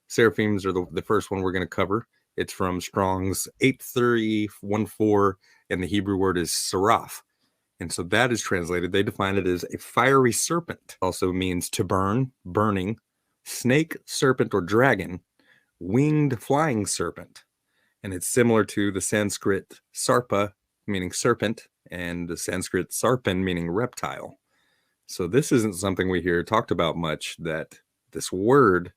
Seraphims are the first one we're going to cover. It's from Strong's 8314, and the Hebrew word is seraph. And so that is translated. They define it as a fiery serpent. Also means to burn, burning, snake, serpent, or dragon, winged flying serpent. And it's similar to the Sanskrit sarpa, meaning serpent, and the Sanskrit sarpan, meaning reptile. So this isn't something we hear talked about much, that this word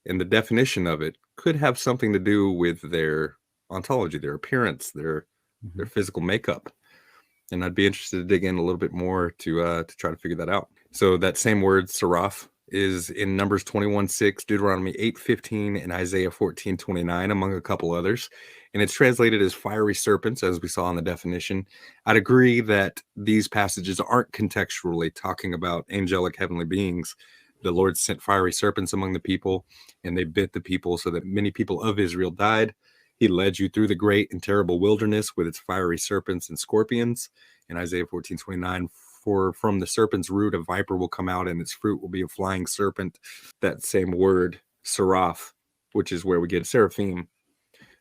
and the definition of it could have something to do with their ontology, their appearance, their physical makeup. And I'd be interested to dig in a little bit more to try to figure that out. So that same word, seraph, is in Numbers 21:6, Deuteronomy 8:15, and Isaiah 14:29, among a couple others. And it's translated as fiery serpents, as we saw in the definition. I'd agree that these passages aren't contextually talking about angelic heavenly beings. The Lord sent fiery serpents among the people, and they bit the people so that many people of Israel died. He led you through the great and terrible wilderness with its fiery serpents and scorpions. In Isaiah 14:29, for from the serpent's root a viper will come out, and its fruit will be a flying serpent. That same word, seraph, which is where we get seraphim,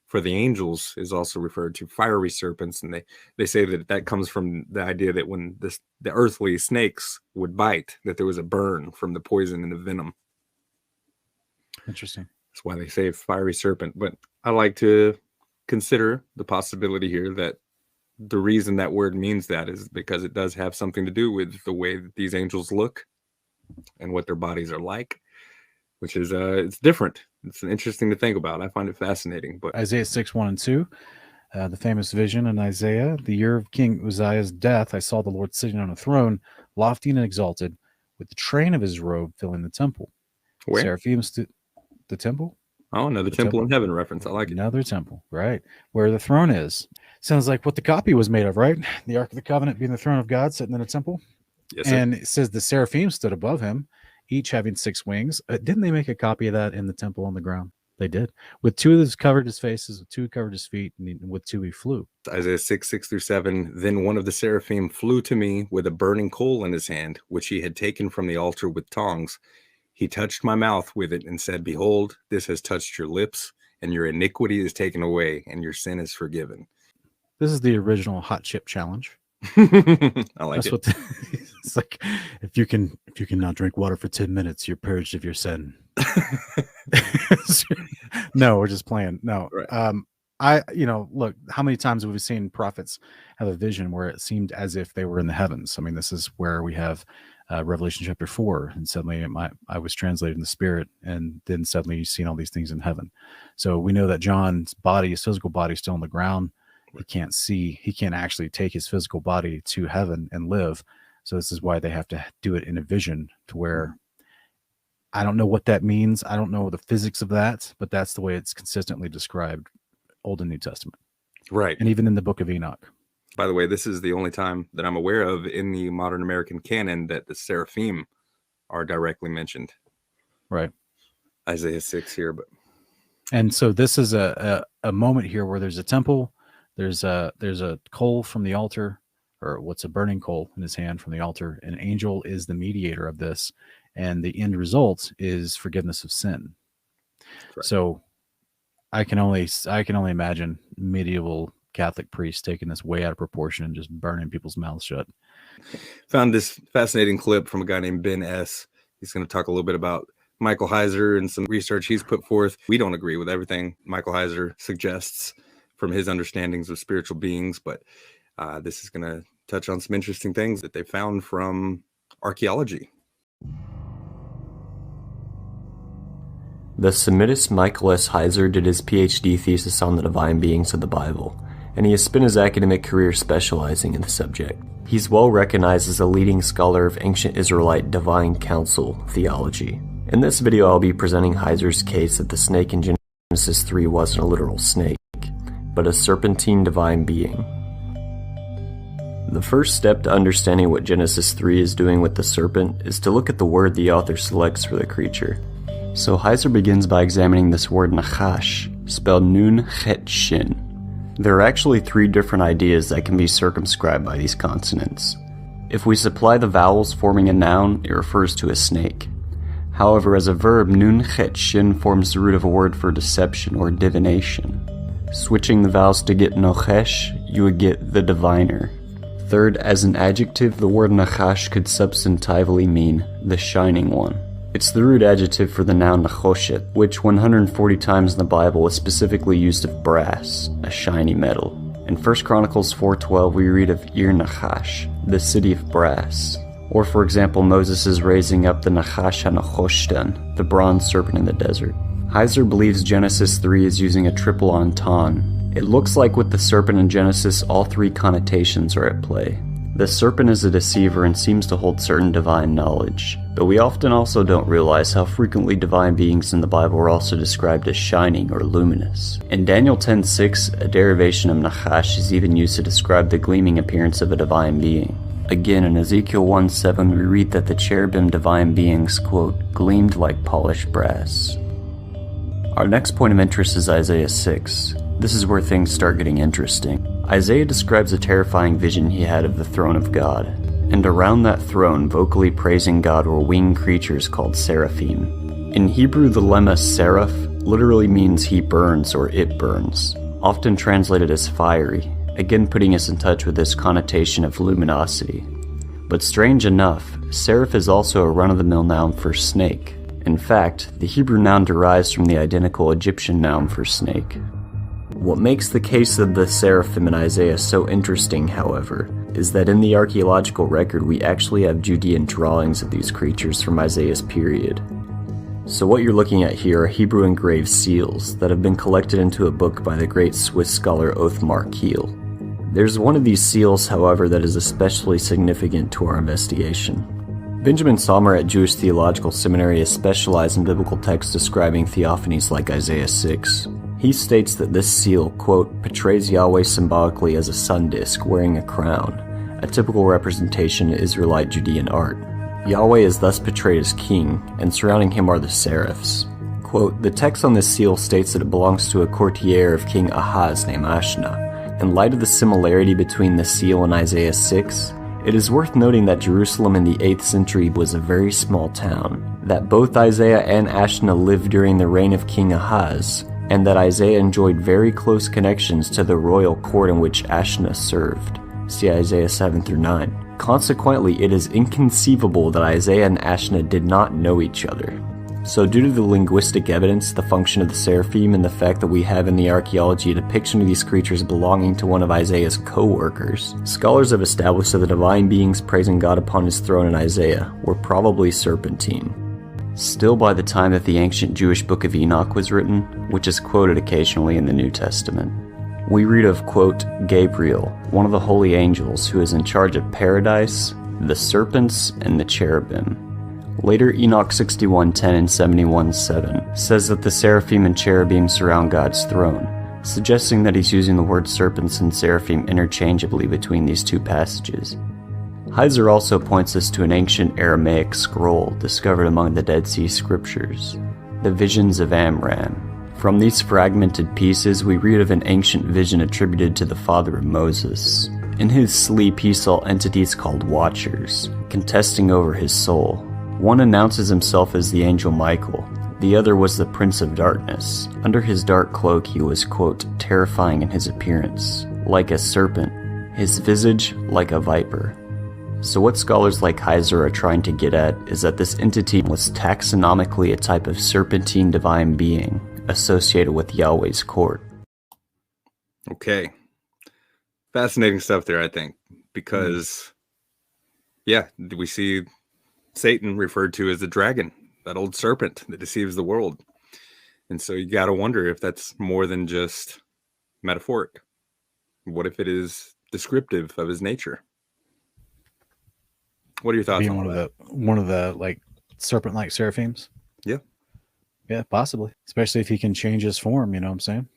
for the angels, is also referred to fiery serpents. And they say that comes from the idea that when the earthly snakes would bite, that there was a burn from the poison and the venom. Interesting. That's why they say fiery serpent. But I like to consider the possibility here that the reason that word means that is because it does have something to do with the way that these angels look and what their bodies are like, which is it's different. It's interesting to think about. I find it fascinating. But Isaiah 6:1-2, the famous vision in Isaiah, the year of King Uzziah's death, I saw the Lord sitting on a throne, lofty and exalted, with the train of his robe filling the temple. where? Seraphim the temple? Oh, another temple in heaven reference. I like it. Another temple, right? Where the throne is. Sounds like what the copy was made of, right? The Ark of the Covenant being the throne of God sitting in a temple. Yes, sir. And it says the seraphim stood above him, each having 6 wings. Didn't they make a copy of that in the temple on the ground? They did. With 2 of those covered his faces, with 2 covered his feet, and with 2 he flew. Isaiah 6:6-7. Then one of the seraphim flew to me with a burning coal in his hand, which he had taken from the altar with tongs. He touched my mouth with it and said, behold, this has touched your lips, and your iniquity is taken away, and your sin is forgiven. This is the original hot chip challenge. I like That's it. It's like, if you can not drink water for 10 minutes, you're purged of your sin. No, we're just playing. No. Right. Look, how many times have we seen prophets have a vision where it seemed as if they were in the heavens? I mean, this is where we have Revelation chapter 4, and suddenly I was translated in the spirit, and then suddenly you've seen all these things in heaven. So we know that John's body, his physical body, is still on the ground. He can't see. He can't actually take his physical body to heaven and live. So this is why they have to do it in a vision, to where I don't know what that means. I don't know the physics of that, but that's the way it's consistently described, Old and New Testament. Right. And even in the book of Enoch. By the way, this is the only time that I'm aware of in the modern American canon that the seraphim are directly mentioned. Right. Isaiah 6 here. And so this is a moment here where there's a temple. There's a coal from the altar, or what's a burning coal in his hand from the altar. An angel is the mediator of this, and the end result is forgiveness of sin. Right. So I can only imagine medieval Catholic priests taking this way out of proportion and just burning people's mouths shut. Found this fascinating clip from a guy named Ben S. He's going to talk a little bit about Michael Heiser and some research he's put forth. We don't agree with everything Michael Heiser suggests from his understandings of spiritual beings, but this is going to touch on some interesting things that they found from archaeology. The Semitist Michael S. Heiser did his PhD thesis on the divine beings of the Bible, and he has spent his academic career specializing in the subject. He's well recognized as a leading scholar of ancient Israelite divine council theology. In this video, I'll be presenting Heiser's case that the snake in Genesis 3 wasn't a literal snake, but a serpentine divine being. The first step to understanding what Genesis 3 is doing with the serpent is to look at the word the author selects for the creature. So Heiser begins by examining this word nachash, spelled nun chet shin. There are actually 3 different ideas that can be circumscribed by these consonants. If we supply the vowels forming a noun, it refers to a snake. However, as a verb, nun chet shin forms the root of a word for deception or divination. Switching the vowels to get nochesh, you would get the diviner. Third, as an adjective, the word nachash could substantively mean the shining one. It's the root adjective for the noun nachoshet, which 140 times in the Bible is specifically used of brass, a shiny metal. In 1 Chronicles 4:12, we read of Ir Nachash, the city of brass. Or, for example, Moses is raising up the Nachash HaNachoshtan, the bronze serpent in the desert. Heiser believes Genesis 3 is using a triple entendre. It looks like with the serpent in Genesis, all three connotations are at play. The serpent is a deceiver and seems to hold certain divine knowledge, but we often also don't realize how frequently divine beings in the Bible are also described as shining or luminous. In Daniel 10:6, a derivation of Nachash is even used to describe the gleaming appearance of a divine being. Again, in Ezekiel 1:7, we read that the cherubim divine beings, quote, gleamed like polished brass. Our next point of interest is Isaiah 6. This is where things start getting interesting. Isaiah describes a terrifying vision he had of the throne of God, and around that throne, vocally praising God, were winged creatures called Seraphim. In Hebrew, the lemma seraph literally means he burns or it burns, often translated as fiery, again putting us in touch with this connotation of luminosity. But strange enough, seraph is also a run-of-the-mill noun for snake. In fact, the Hebrew noun derives from the identical Egyptian noun for snake. What makes the case of the seraphim in Isaiah so interesting, however, is that in the archaeological record we actually have Judean drawings of these creatures from Isaiah's period. So what you're looking at here are Hebrew engraved seals that have been collected into a book by the great Swiss scholar Othmar Kiel. There's one of these seals, however, that is especially significant to our investigation. Benjamin Sommer at Jewish Theological Seminary has specialized in biblical texts describing theophanies like Isaiah 6. He states that this seal, quote, portrays Yahweh symbolically as a sun disk wearing a crown, a typical representation of Israelite Judean art. Yahweh is thus portrayed as king, and surrounding him are the seraphs. Quote, the text on this seal states that it belongs to a courtier of King Ahaz named Ashna. In light of the similarity between the seal and Isaiah 6, it is worth noting that Jerusalem in the 8th century was a very small town, that both Isaiah and Ashna lived during the reign of King Ahaz, and that Isaiah enjoyed very close connections to the royal court in which Ashna served. See Isaiah 7-9. Consequently, it is inconceivable that Isaiah and Ashna did not know each other. So due to the linguistic evidence, the function of the seraphim, and the fact that we have in the archaeology a depiction of these creatures belonging to one of Isaiah's co-workers, scholars have established that the divine beings praising God upon his throne in Isaiah were probably serpentine. Still, by the time that the ancient Jewish book of Enoch was written, which is quoted occasionally in the New Testament, we read of, quote, Gabriel, one of the holy angels who is in charge of paradise, the serpents, and the cherubim. Later, Enoch 61:10 and 71:7 says that the seraphim and cherubim surround God's throne, suggesting that he's using the word serpents and seraphim interchangeably between these two passages. Heiser also points us to an ancient Aramaic scroll discovered among the Dead Sea Scriptures, the Visions of Amram. From these fragmented pieces, we read of an ancient vision attributed to the father of Moses. In his sleep, he saw entities called Watchers, contesting over his soul. One announces himself as the angel Michael. The other was the Prince of Darkness. Under his dark cloak, he was, quote, terrifying in his appearance, like a serpent, his visage like a viper. So what scholars like Heiser are trying to get at is that this entity was taxonomically a type of serpentine divine being associated with Yahweh's court. Okay. Fascinating stuff there, I think, because, yeah, we see Satan referred to as the dragon, that old serpent that deceives the world. And so you got to wonder if that's more than just metaphoric. What if it is descriptive of his nature? What are your thoughts Being on one of the like serpent-like seraphims? Yeah. Yeah, possibly. Especially if he can change his form, you know what I'm saying?